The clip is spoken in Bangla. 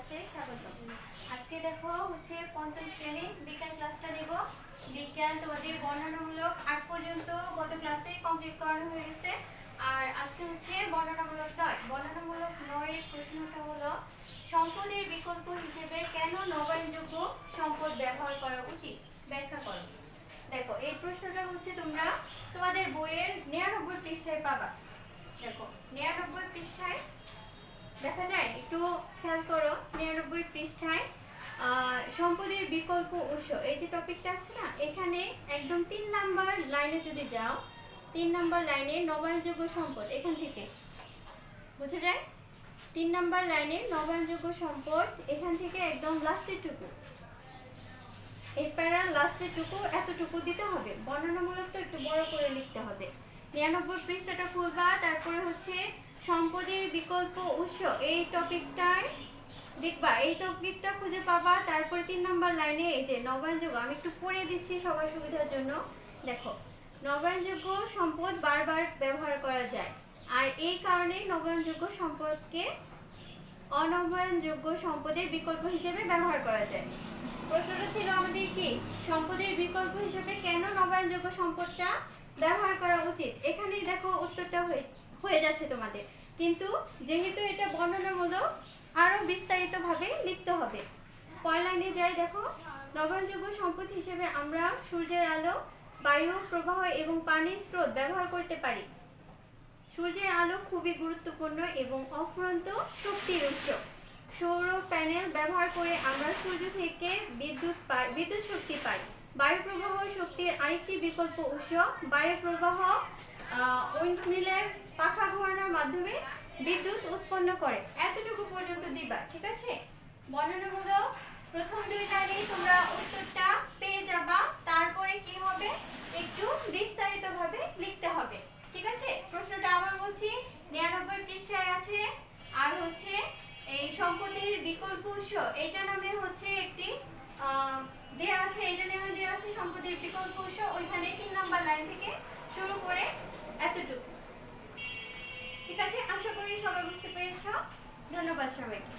ক্লাসে স্বাগত। আজকে দেখো হচ্ছে পঞ্চম শ্রেণী বিজ্ঞান ক্লাসটা নেব। বিজ্ঞান তোমাদের বর্ণনামূলক 8 পর্যন্ত গত ক্লাসে কমপ্লিট করানো হয়ে গেছে। আর আজকে হচ্ছে বর্ণনামূলক 9। বর্ণনামূলক 9 এর প্রশ্নটা হলো সম্পদের বিকল্প হিসেবে কেন নবায়নযোগ্য সম্পদ ব্যবহার করা উচিত ব্যাখ্যা করো। দেখো এই প্রশ্নটা হচ্ছে তোমরা তোমাদের বইয়ের 99 পৃষ্ঠায় পাবা। দেখো 99 পৃষ্ঠায় দেখা যায়, একটু খেয়াল করো। 99 পৃষ্ঠায় সম্পদের বিকল্প উৎস এই যে টপিকটা আছে না, এখানে একদম 3 নাম্বার লাইনে যদি যাও, 3 নাম্বার লাইনে নবায়নযোগ্য সম্পদ, এখান থেকে বুঝে যায় 3 নাম্বার লাইনে নবায়নযোগ্য সম্পদ, এখান থেকে একদম লাস্টের টুকু, এই প্যারার লাস্টের টুকু এতটুকু দিতে হবে। বর্ণনামূলক তো একটু বড় করে লিখতে হবে। 99 পৃষ্ঠাটা খুলবা, তারপরে হচ্ছে সম্পদের বিকল্প উৎস এই টপিকটায় দেখবা, এই টপিকটা খুঁজে পাবা। তারপরে 3 নাম্বার লাইনে এই যে নবায়নযোগ্য, আমি একটু পড়ে দিচ্ছি সবার সুবিধার জন্য। দেখো নবায়নযোগ্য সম্পদ বারবার ব্যবহার করা যায়, আর এই কারণে নবায়নযোগ্য সম্পদকে অনবায়নযোগ্য সম্পদের বিকল্প হিসেবে ব্যবহার করা যায়। প্রশ্নটা ছিল আমাদের কি, সম্পদের বিকল্প হিসেবে কেন নবায়নযোগ্য সম্পদটা ব্যবহার করা উচিত। এখানেই দেখো উত্তরটা হয়ে যাচ্ছে তোমাদের, কিন্তু যেহেতু এটা বর্ণনামূলক আরো বিস্তারিতভাবে লিখতে হবে। পরের লাইনে যাই, দেখো নবায়নযোগ্য সম্পদ হিসেবে আমরা সূর্যের আলো, বায়ু প্রবাহ এবং পানির স্রোত ব্যবহার করতে পারি। সূর্যের আলো খুবই গুরুত্বপূর্ণ এবং অফুরন্ত শক্তির উৎস। সৌর প্যানেল ব্যবহার করে আমরা সূর্য থেকে বিদ্যুৎ শক্তি পাই। বায়ু প্রবাহ শক্তির আরেকটি বিকল্প উৎস। বায়ু প্রবাহ উইন্ডমিলের পাখা ঘোরানোর মাধ্যমে বিদ্যুৎ উৎপন্ন করে। এতটুকু পর্যন্ত দিবা, ঠিক আছে। বর্ণনামূলক প্রথম 2 লাইনে তোমরা উত্তরটা পেয়ে যাবা। তারপরে কি হবে, একটু বিস্তারিতভাবে লিখতে হবে, ঠিক আছে। প্রশ্নটা আবার বলছি, 99 পৃষ্ঠায় আছে। আর হচ্ছে এই সম্পদের বিকল্প উৎস, এইটা নামে হচ্ছে একটি দেয়া আছে, এটা নামে দেয়া আছে সম্পদের বিকল্প উৎস। ওইখানে 3 নাম্বার লাইন থেকে শুরু করে এতটুকু, ঠিক আছে। আশা করি সবাই বুঝতে পেরেছো। ধন্যবাদ সবাইকে।